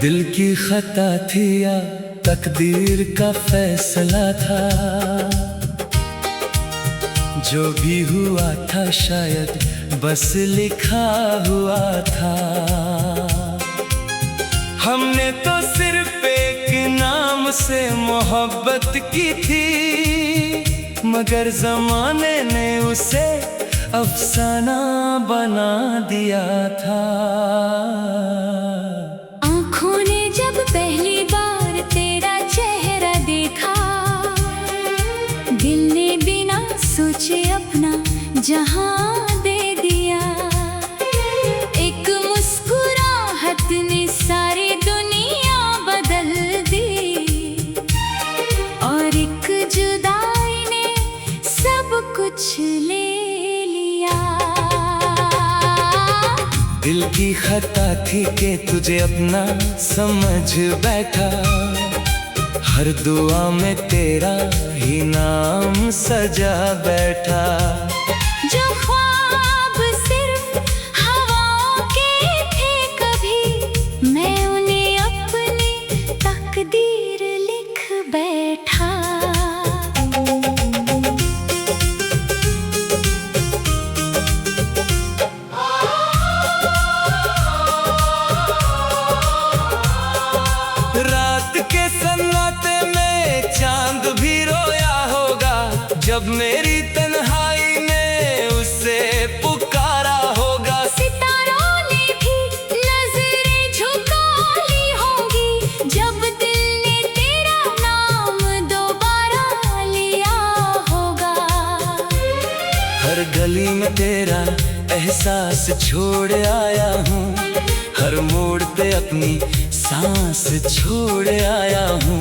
दिल की खता थी या तकदीर का फैसला था, जो भी हुआ था शायद बस लिखा हुआ था। हमने तो सिर्फ एक नाम से मोहब्बत की थी, मगर ज़माने ने उसे अफसाना बना दिया था। आँखों ने जब पहली बार तेरा चेहरा देखा, दिल ने बिना सोचे अपना जहां दे दिया। एक मुस्कुराहट ने सारी दुनिया बदल दी, और एक जुदाई ने सब कुछ ले लिया। दिल की खता थी कि तुझे अपना समझ बैठा, हर दुआ में तेरा ही नाम सजा बैठा। जो ख्वाब सिर्फ हवाओं के थे कभी, मैं उन्हें अपनी तकदीर लिख बैठा। रात के सन्नाटे में चांद भी रोया होगा, जब मेरी तन्हाई में उसे पुकारा होगा। सितारों ने भी नजरें झुका ली होंगी, जब दिल ने तेरा नाम दोबारा लिया होगा। हर गली में तेरा एहसास छोड़ आया हूँ, हर मोड़ पे अपनी सांस छोड़ आया हूँ।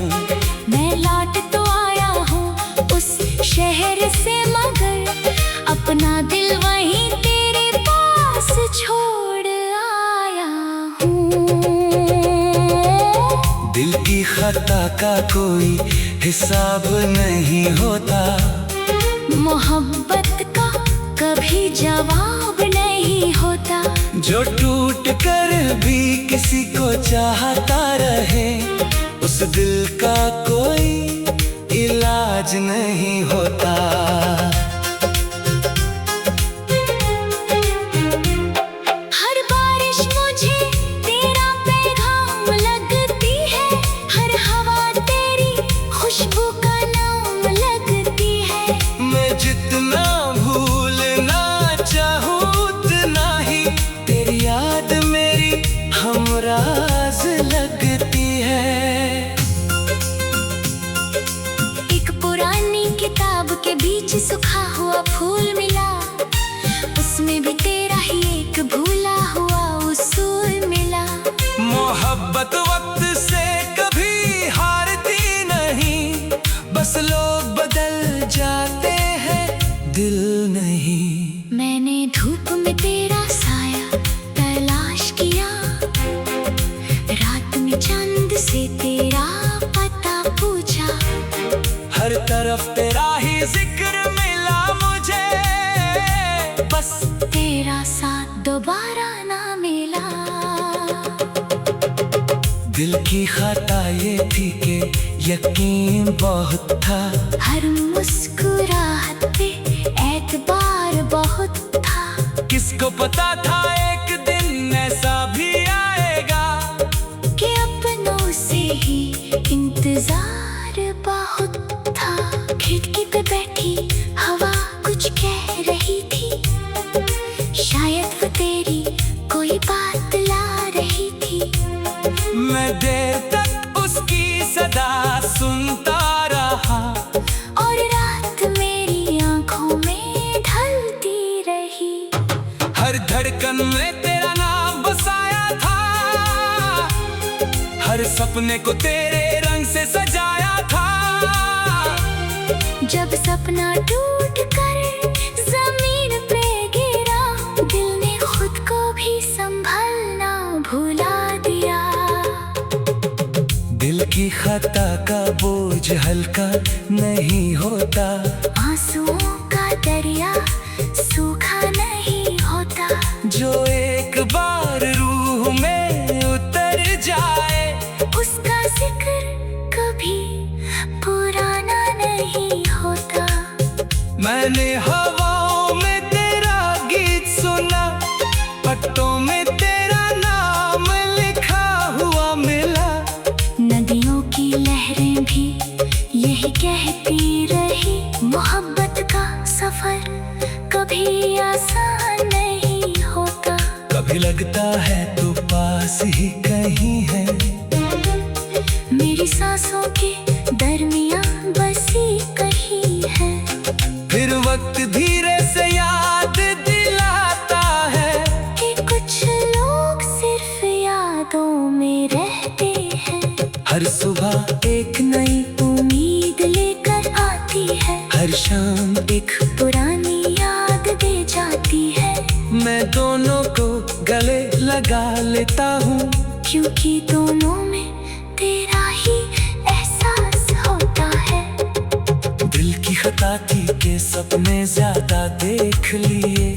मैं लौट तो आया हूँ उस शहर से, मगर अपना दिल वहीं तेरे पास छोड़ आया हूँ। दिल की खता का कोई हिसाब नहीं होता, मोहब्बत का कभी जवाब नहीं होता। जो टूट कर भी किसी को चाहता रहे, उस दिल का कोई इलाज नहीं होता। हर बारिश मुझे तेरा पैगाम लगती है, हर हवा तेरी खुशबू का नाम लगती है। मैं जितना भूलना चाहूँ उतना ही तेरी याद मेरी हमराज लगती है। एक पुरानी किताब के बीच सूखा हुआ फूल मिला, उसमें भी तेरा ही एक भूला हुआ उसूल मिला। मोहब्बत वक्त से कभी हारती नहीं, बस लोग बदल जाते हैं, दिल नहीं। मैंने धूप में तेरा साया तलाश किया, रात में चांद से तेरा पता पूछा। हर तरफ तेरा ही जिक्र मिला मुझे, बस तेरा साथ दोबारा ना मिला। दिल की खता ये थी कि यकीन बहुत था, हर मुस्कुराहट पे एतबार बहुत था। किसको पता था एक दिन ऐसा भी आएगा, कि अपनों से ही इंतजार बहुत था। खिड़की पे बैठी हवा कुछ कह रही थी, शायद वो तेरी कोई बात ला रही थी। मैं देर तक उसकी सदा सुनता रहा, और रात मेरी आंखों में ढलती रही। हर धड़कन में तेरा नाम बसाया था, हर सपने को तेरे रंग से सजाया था। जब सपना टूट कर जमीन पे गिरा, दिल ने खुद को भी संभलना भुला दिया। दिल की खता का बोझ हल्का नहीं होता, आंसुओं का दरिया सूखा नहीं होता। जो एक बार रूह में उतर जाए मैंने हवाओं में तेरा गीत सुना, पत्तों में तेरा नाम लिखा हुआ मिला। नदियों की लहरें भी यही कहती रही, मोहब्बत का सफर कभी आसान नहीं होता। कभी लगता है तू पास ही कहीं है, मेरी सांसों के दरमियान बसी कहीं है। फिर वक्त धीरे से याद दिलाता है कि कुछ लोग सिर्फ यादों में रहते हैं। हर सुबह एक नई उम्मीद लेकर आती है, हर शाम एक पुरानी याद दे जाती है। मैं दोनों को गले लगा लेता हूँ, क्योंकि दोनों में तेरा ही एहसास होता है। दिल की खता थी के सपने ज्यादा देख लिए,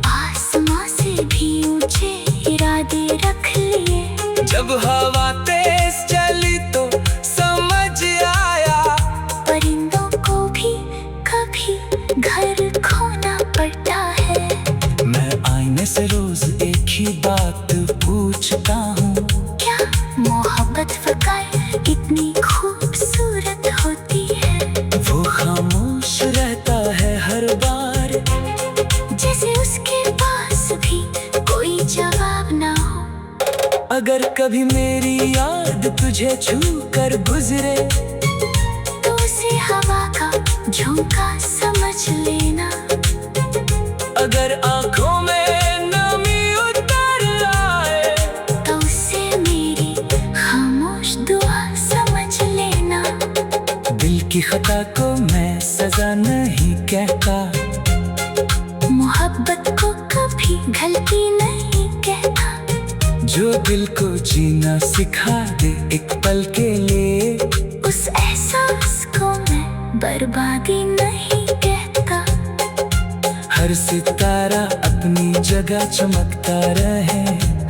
आसमां से भी ऊंचे इरादे रख लिए। जब हवा तेज चली तो समझ आया, परिंदों को भी कभी घर खोना पड़ता है। मैं आईने से रोज एक ही बात पूछता हूँ, क्या मोहब्बत फकायर इतनी खूबसूरत होती है? वो खामोश रहता है हर बार, जैसे उसके पास भी कोई जवाब ना हो। अगर कभी मेरी याद तुझे छू कर गुजरे, तो उसे हवा का झोंका समझ लेना। अगर आंखों में नमी उतर आए, तो उसे मेरी खामोश दुआ समझ लेना। दिल की खता को मैं सजा नहीं कहता, मोहब्बत को कभी गलती नहीं कहता। जो दिल को जीना सिखा दे एक पल के लिए, उस एहसास को मैं बर्बादी नहीं कहता। हर सितारा अपनी जगह चमकता रहे,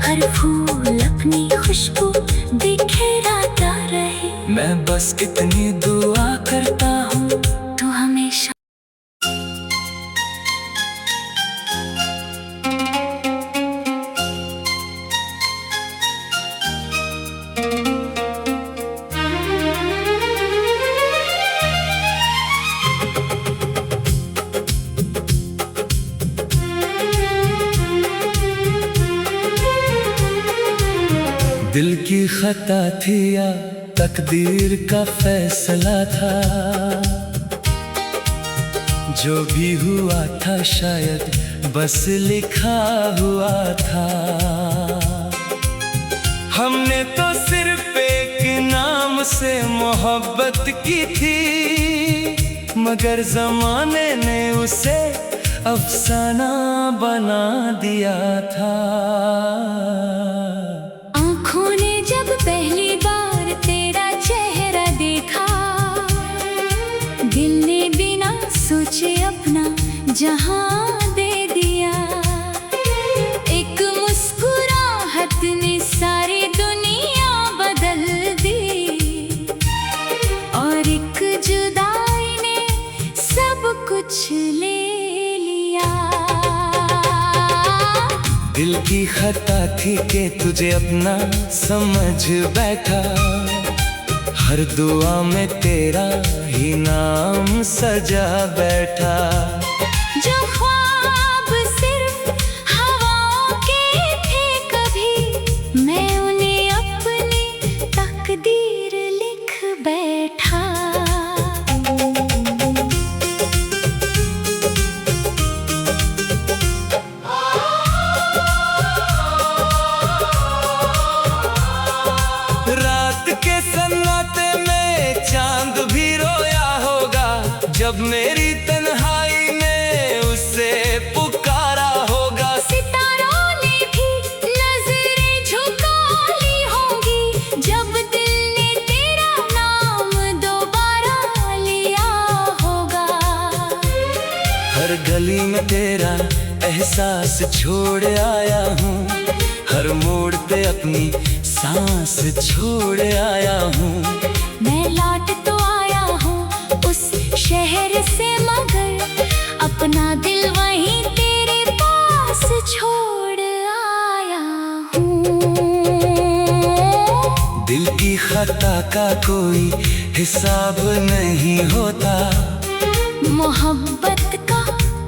हर फूल अपनी खुशबू बिखेराता रहे। मैं बस इतनी दुआ करता हूँ, तू हमेशा दिल की खता थी या तकदीर का फैसला था, जो भी हुआ था शायद बस लिखा हुआ था। हमने तो सिर्फ एक नाम से मोहब्बत की थी, मगर जमाने ने उसे अफसाना बना दिया था। आँखों ने जब पहली बार तेरा चेहरा देखा, दिल ने बिना सोचे अपना जहां दे दिया। एक मुस्कुराहट ने सारी दुनिया बदल दी, और एक जुदाई ने सब कुछ ले लिया। दिल की खता थी कि तुझे अपना समझ बैठा, हर दुआ में तेरा ही नाम सजा बैठा। जो ख्वाब सिर्फ हवाओं के थे कभी, मैं उन्हें अपनी तकदीर लिख बैठा। रात के सन्नाटे में चांद भी रोया होगा, जब मेरी तन्हाई ने उसे पुकारा होगा। सितारों ने भी नजरें झुका ली होंगी, जब दिल ने तेरा नाम दोबारा लिया होगा। हर गली में तेरा एहसास छोड़ आया हूँ, हर मोड़ पे अपनी सांस छोड़ आया हूँ। मैं लौट तो आया हूँ उस शहर से, मगर अपना दिल वहीं तेरे पास छोड़ आया हूँ। दिल की खता का कोई हिसाब नहीं होता, मोहब्बत का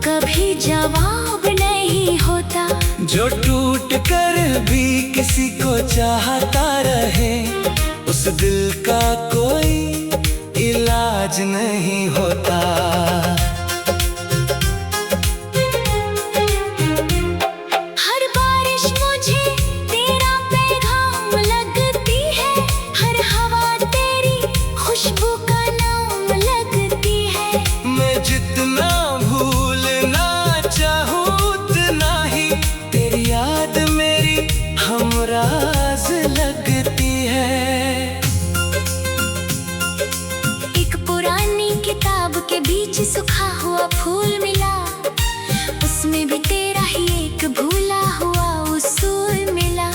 कभी जवाब नहीं होता। जो टूट कर भी किसी को चाहता रहे, उस दिल का कोई इलाज नहीं होता। हर बारिश मुझे तेरा पैगाम लगती है, हर हवा तेरी खुशबू का नाम लगती है। मैं जितना भूलना चाहूँ उतना ही तेरी याद मेरी हमराज लगती है। एक पुरानी किताब के बीच सूखा हुआ फूल मिला, उसमें भी तेरा ही एक भूला हुआ उसूल मिला।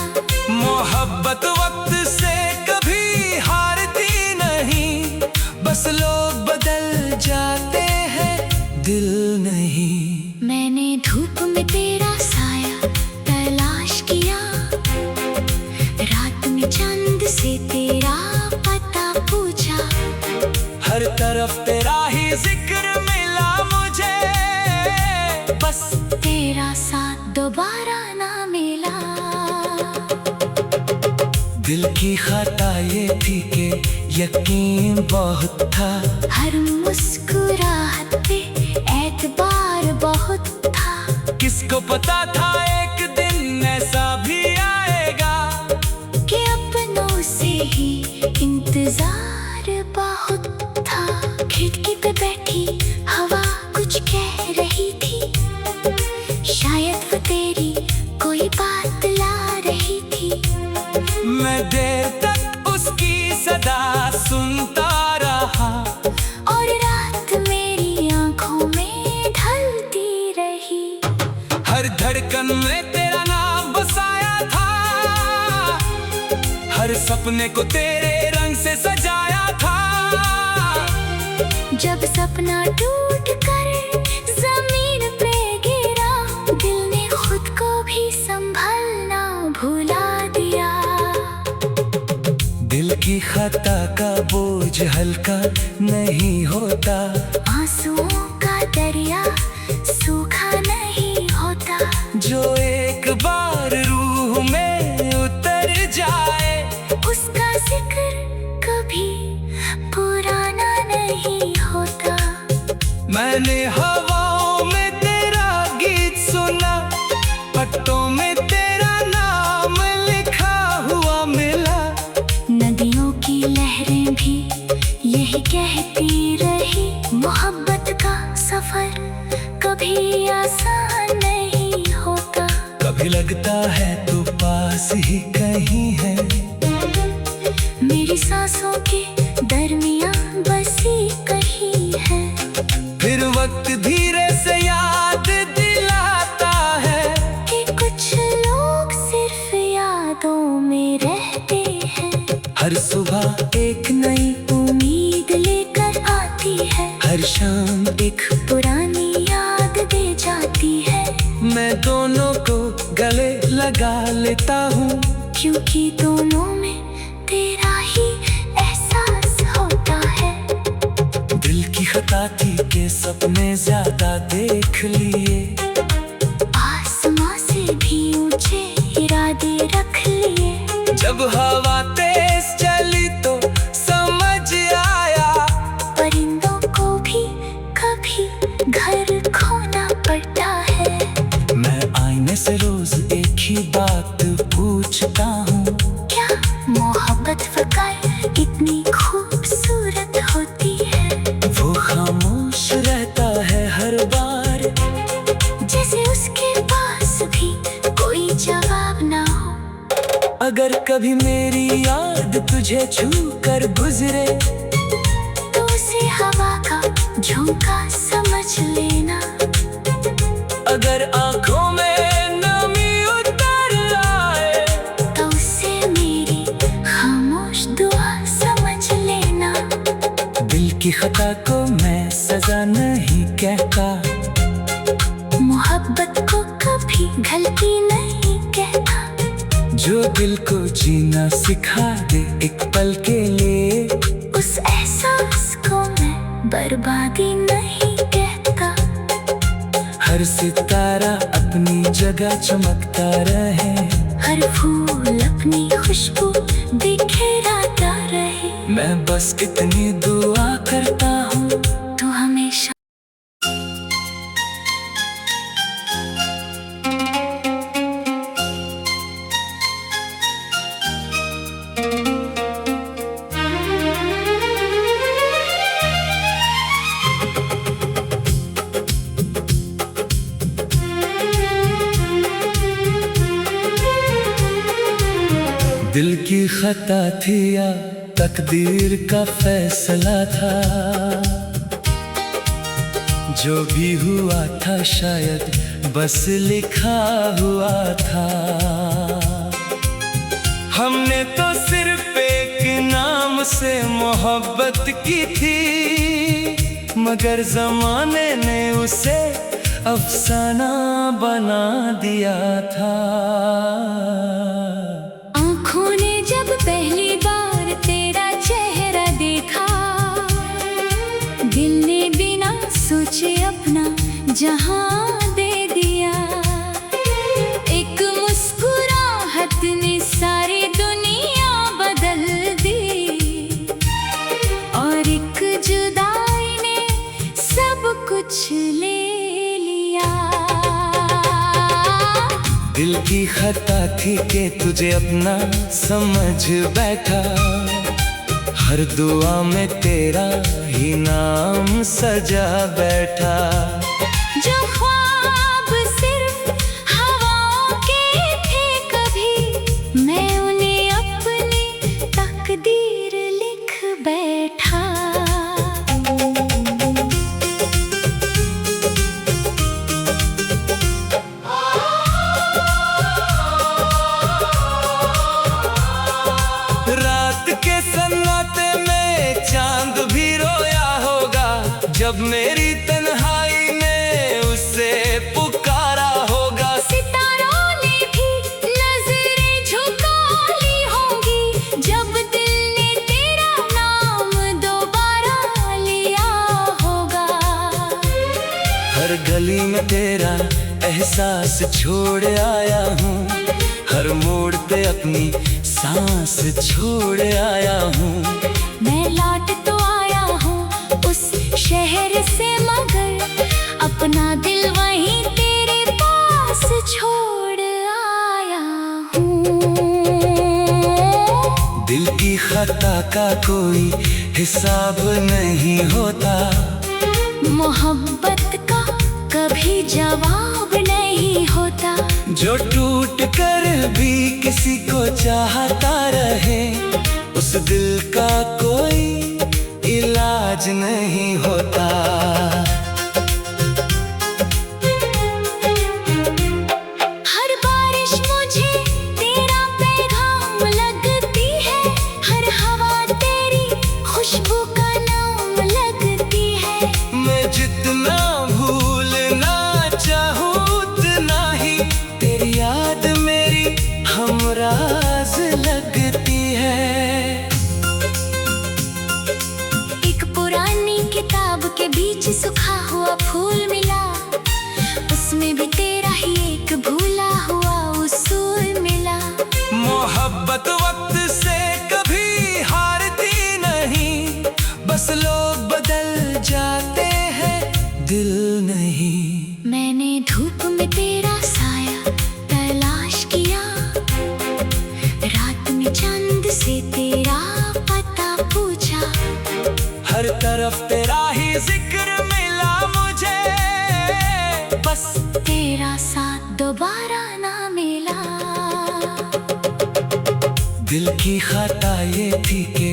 मोहब्बत वक्त से कभी हारती नहीं, बस लोग बदल जाते हैं, दिल नहीं। मैंने धूप में तेरा साया तलाश किया, रात में चांद से तेरा पता पूछा। हर तरफ तेरा ही जिक्र मिला मुझे, बस तेरा साथ दोबारा ना मिला। दिल की खता ये थी कि यकीन बहुत था, हर मुस्कुराहट पे एतबार बहुत था। किसको पता था एक दिन ऐसा भी आएगा, कि अपनों से ही इंतजार बहुत था। खिड़की पे बैठी हवा कुछ कह रही थी, शायद वो तेरी कोई बात ला रही थी। मैं देर तक उसकी सदा सुनता रहा, और रात मेरी आंखों में ढलती रही। हर धड़कन में तेरा नाम बसाया था, हर सपने को तेरे रंग से सजाया था। जब सपना टूट कर जमीन पे गिरा, दिल ने खुद को भी संभलना भुला दिया। दिल की खता का बोझ हल्का नहीं होता, आंसुओं का दरिया सूखा नहीं होता। जो एक बार रूह में उतर जाए, उसका जिक्र कभी पुराना नहीं होता। मैंने हवाओं में तेरा गीत सुना, पट्टों में तेरा नाम लिखा हुआ मिला। नदियों की लहरें भी यही कहती रही, मोहब्बत का सफर कभी आसान नहीं होता। कभी लगता है तू पास ही कहीं है, मेरी सांसों के दरमियान बसी कहीं है। फिर वक्त धीरे से याद दिलाता है, कि कुछ लोग सिर्फ यादों में रहते हैं। हर सुबह एक नई उम्मीद लेकर आती है, हर शाम एक पुरानी याद दे जाती है। मैं दोनों को गले लगा लेता हूँ, क्योंकि दोनों में तेरा ही एहसास होता है। दिल की खता थी कि सपने ज्यादा देख लिए, आसमां से भी ऊंचे इरादे रख लिए। जब हवा तेज चली तो समझ आया, परिंदों को भी कभी घर खोना पड़ता है। मैं आईने से रोज एक ही बात पूछता हूँ, क्या मोहब्बत वक़्त इतनी खूबसूरत होती है? वो खामोश रहता है हर बार, जैसे उसके पास भी कोई जवाब ना हो। अगर कभी मेरी याद तुझे छू कर गुजरे, तो उसे हवा का झोंका समझ लेना। अगर आंखों में नमी उतर आए, तो उसे मेरी खामोश दुआ समझ लेना। दिल की खता को मैं सजा नहीं कहता, जो दिल को जीना सिखा दे एक पल के लिए। उस एहसास को मैं बर्बादी नहीं कहता। हर सितारा अपनी जगह चमकता रहे, हर फूल अपनी खुशबू बिखेराता रहे। मैं बस इतनी दुआ करता हूँ तू हमेशा दिल की खता थी या तकदीर का फैसला था, जो भी हुआ था शायद बस लिखा हुआ था। हमने तो सिर्फ एक नाम से मोहब्बत की थी, मगर जमाने ने उसे अफसाना बना दिया था। आँखों ने जब पहली बार तेरा चेहरा देखा, दिल ने बिना सोचे अपना जहां दे दिया। एक मुस्कुराहट ने सारी दुनिया बदल दी, और एक जुदाई ने सब कुछ ले लिया। दिल की खता थी कि तुझे अपना समझ बैठा, हर दुआ में तेरा ही नाम सजा बैठा। जो ख्वाब सिर्फ हवाओं के थे कभी, मैं उन्हें अपनी तकदीर लिख बैठा। रात के सन्नाटे में चांद भी रोया होगा, जब मेरी तन्हाई ने उसे पुकारा होगा। सितारों ने भी नजरें झुका ली होंगी, जब दिल ने तेरा नाम दोबारा लिया होगा। हर गली में तेरा एहसास छोड़ आया हूँ, हर मोड़ पे अपनी सांस छोड़ आया हूँ। मैं लौट तो आया हूँ उस शहर से, मगर अपना दिल वहीं तेरे पास छोड़ आया हूँ। दिल की खता का कोई हिसाब नहीं होता, मोहब्बत का कभी जवाब नहीं होता। जो टूट कर भी किसी को चाहता रहे, उस दिल का कोई इलाज नहीं होता। हर बारिश मुझे तेरा पैगाम लगती है, हर हवा तेरी खुशबू का नाम लगती है। मैं जितना भूलना चाहूँ उतना ही तेरी याद मेरी हमराज लगती है। एक पुरानी किताब के बीच सूखा हुआ फूल मिला, उसमें भी तेरा ही एक भूला हुआ उसूल मिला। मोहब्बत वक्त से कभी हारती नहीं, बस लोग बदल जाते हैं, दिल नहीं। मैंने धूप में तेरा साया तलाश किया, रात में चांद से तेरा पता पूछा। हर तरफ तेरा ही जिक्र मिला मुझे, बस तेरा साथ दोबारा ना मिला। दिल की खता ये थी कि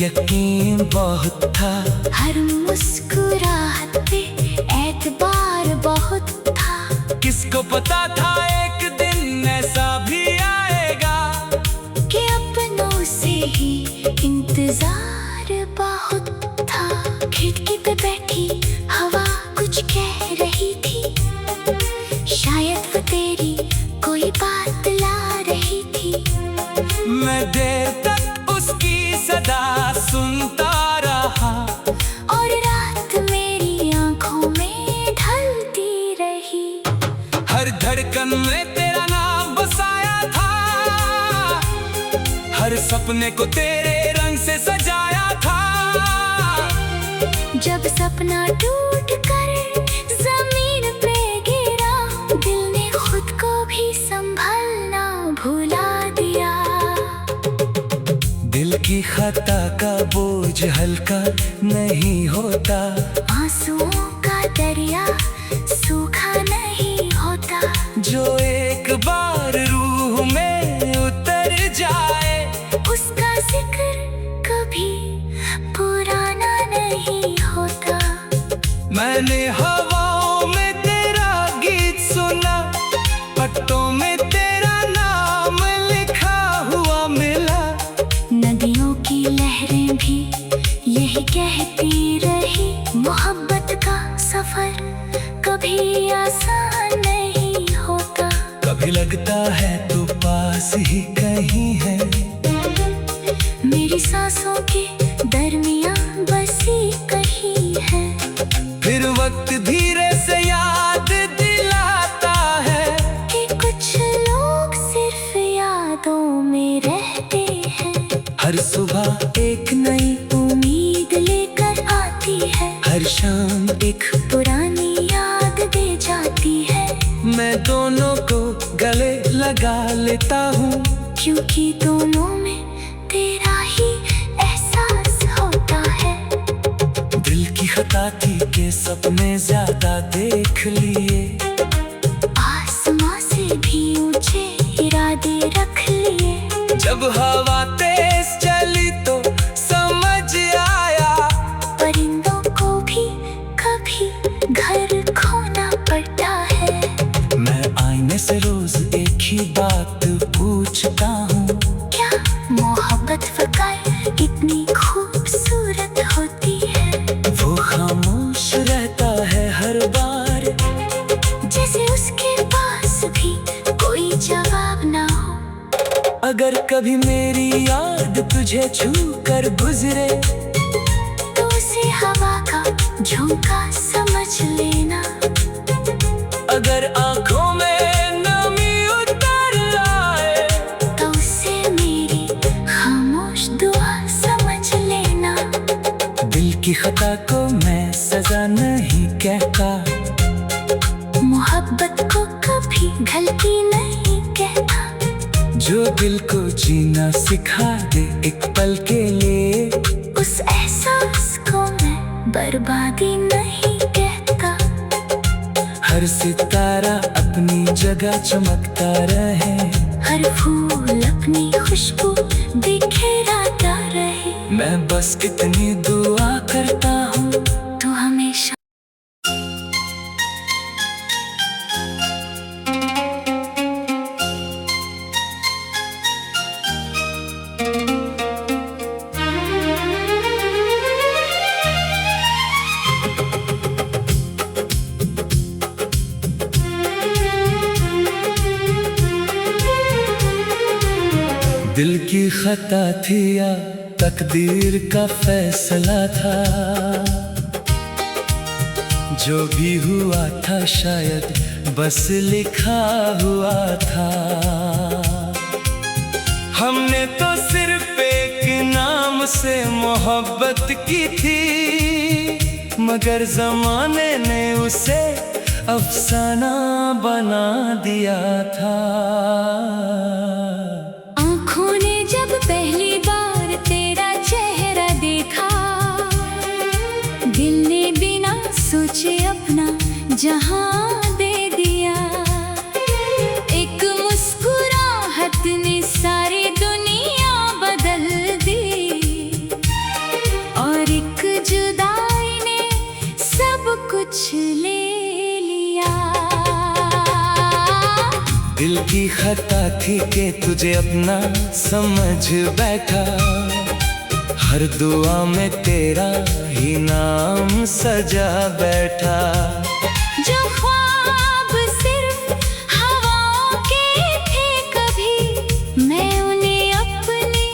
यकीन बहुत था, हर मुस्कुराहट पे एतबार बहुत था। किसको पता था एक दिन ऐसा भी आएगा, कि अपनों से ही इंतजार बहुत था। खिड़की पे बैठी हवा कुछ कह रही थी, शायद वो तेरी कोई बात ला रही थी। हर धड़कन में तेरा नाम बसाया था, हर सपने को तेरे रंग से सजाया था। जब सपना टूट कर जमीन पे गिरा, दिल ने खुद को भी संभलना भुला दिया। दिल की खता का बोझ हल्का नहीं होता, आंसुओं का दरिया सूखा नहीं होता। जो एक बार रूह में उतर जाए, उसका जिक्र कभी पुराना नहीं होता। मैंने हवाओं में तेरा गीत सुना, पत्तों में तेरा नाम लिखा हुआ मिला। नदियों की लहरें भी यही कहती रही, मोहब्बत का सफर कभी आसान नहीं होता। कभी लगता है तू पास ही कहीं है, मेरी सांसों के दरमियां बसी कहीं है। फिर वक्त धीरे से याद दिलाता है कि कुछ लोग सिर्फ यादों में रहते हैं। हर सुबह एक नई उम्मीद लेकर आती है, हर शाम एक पुरानी याद दे जाती है। मैं दोनों को गले लगा लेता हूँ, क्योंकि दोनों में तेरा ही एहसास होता है। दिल की खता थी के सपने ज्यादा देख लिए, आसमां से भी ऊंचे इरादे रख लिए। जब हवा तेज चली तो समझ आया, परिंदों को भी कभी घर खोना पड़ता है। मैं आईने से रोज एक ही बात पूछता हूँ, क्या मोहब्बत फकायर इतनी खूबसूरत होती है? वो खामोश रहता है हर बार, जैसे उसके पास भी कोई जवाब ना हो। अगर कभी मेरी याद तुझे छू कर गुजरे, तो उसे हवा का झोंका समझ लेना। अगर आंखों में नमी उतर आए, तो उसे मेरी खामोश दुआ समझ लेना। दिल की खता को मैं सजा नहीं कहता, मोहब्बत को कभी गलती नहीं कहता। जो दिल को जीना सिखा दे एक पल के लिए, उस एहसास को मैं बर्बादी नहीं कहता। हर सितारा अपनी जगह चमकता रहे, हर फूल अपनी खुशबू बिखेराता रहे। मैं बस इतनी दुआ करता हूँ, तू हमेशा दिल की खता थी या तकदीर का फैसला था, जो भी हुआ था शायद बस लिखा हुआ था। हमने तो सिर्फ एक नाम से मोहब्बत की थी, मगर जमाने ने उसे अफसाना बना दिया था। आँखों ने जब पहली बार तेरा चेहरा देखा, दिल ने बिना सोचे अपना जहां दे दिया। एक मुस्कुराहट ने सारी दुनिया बदल दी, और एक जुदाई ने सब कुछ ले लिया। दिल की खता थी कि तुझे अपना समझ बैठा, हर दुआ में तेरा ही नाम सजा बैठा। जो ख्वाब सिर्फ हवाओं के थे कभी, मैं उन्हें अपनी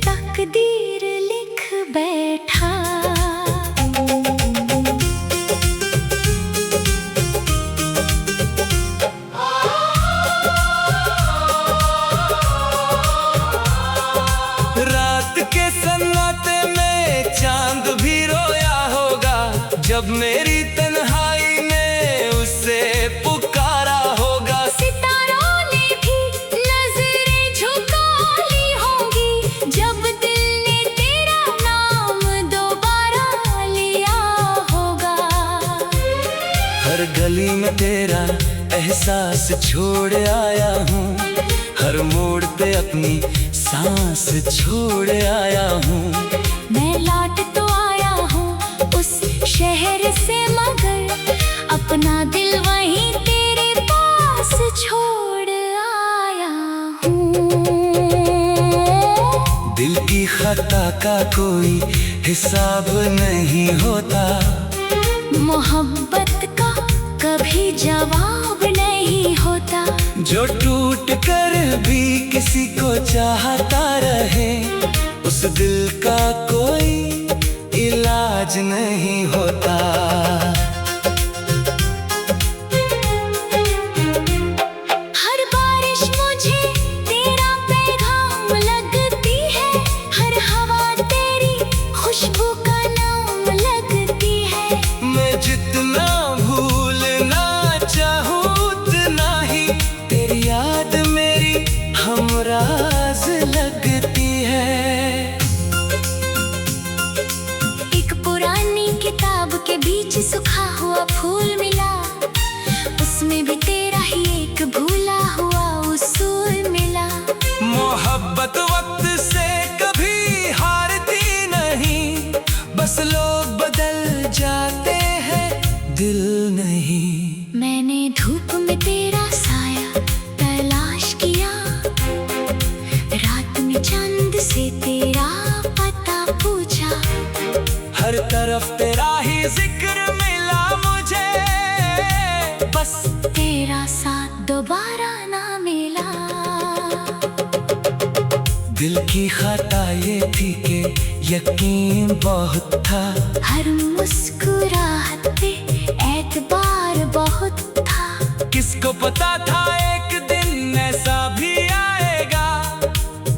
तकदीर लिख बैठा। गली में तेरा एहसास छोड़ आया हूँ, हर मोड़ पे अपनी सांस छोड़ आया हूँ। मैं लौट तो आया हूँ उस शहर से, मगर अपना दिल वहीं तेरे पास छोड़ आया हूँ। दिल की खता का कोई हिसाब नहीं होता, मोहब्बत का कभी जवाब नहीं होता। जो टूट कर भी किसी को चाहता रहे, उस दिल का कोई इलाज नहीं होता। हर बारिश मुझे तेरा पैगाम लगती है, हर हवा तेरी खुशबू का नाम लगती है। मैं जितना भूलना चाहूँ उतना ही तेरी याद मेरी हमराज लगती है। एक पुरानी किताब के बीच सूखा हुआ फूल मिला, उसमें भी तेरा ही एक भूला हुआ उसूल मिला। मोहब्बत वक्त से कभी हारती नहीं, बस लोग बदल जाते हैं, दिल नहीं। मैंने धूप में तेरा साया तलाश किया, रात में चांद से तेरा पता पूछा। हर तरफ तेरा ही जिक्र मिला मुझे, बस तेरा साथ दोबारा ना मिला। दिल की खता ये थी कि यकीन बहुत था, हर मुस्कुराहट पे एतबार बहुत था। किसको पता था एक दिन ऐसा भी आएगा,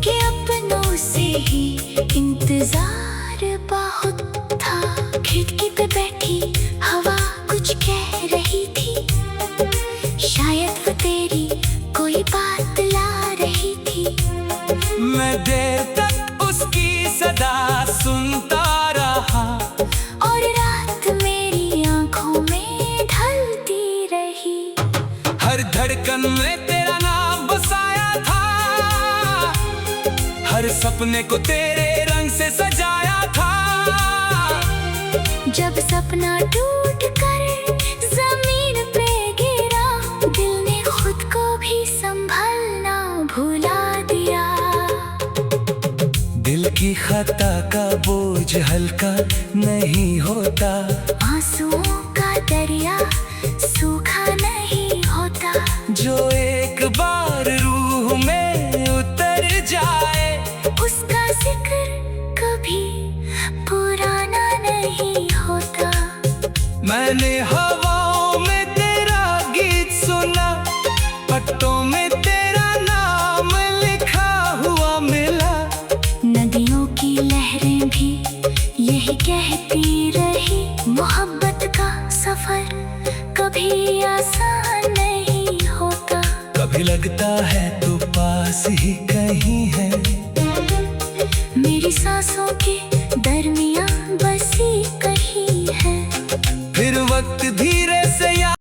कि अपनों से ही इंतजार बहुत था। खिड़की पे बैठी हवा कुछ कह रही थी, शायद वो तेरी कोई बात ला रही थी। मैं देर तक उसकी सदा सुनता रहा, और रात मेरी आंखों में ढलती रही। हर धड़कन में तेरा नाम बसाया था, हर सपने को तेरे रंग से सजाया था। जब सपना टूट कर जमीन पे गिरा, दिल ने खुद को भी संभलना भुला दिया। दिल की खता का बोझ हल्का नहीं होता, आंसुओं का दरिया सूखा नहीं होता। जो एक बार रूह में उतर जाए, उसका जिक्र कभी पुराना नहीं होता। मैंने हवाओं में तेरा गीत सुना, पत्तों में तेरा नाम लिखा हुआ मिला। नदियों की लहरें भी यही कहती रही, मोहब्बत का सफर कभी आसान नहीं होता। कभी लगता है तू पास ही कहीं है, मेरी सांसों के दरमियां बसी कहीं है। फिर वक्त धीरे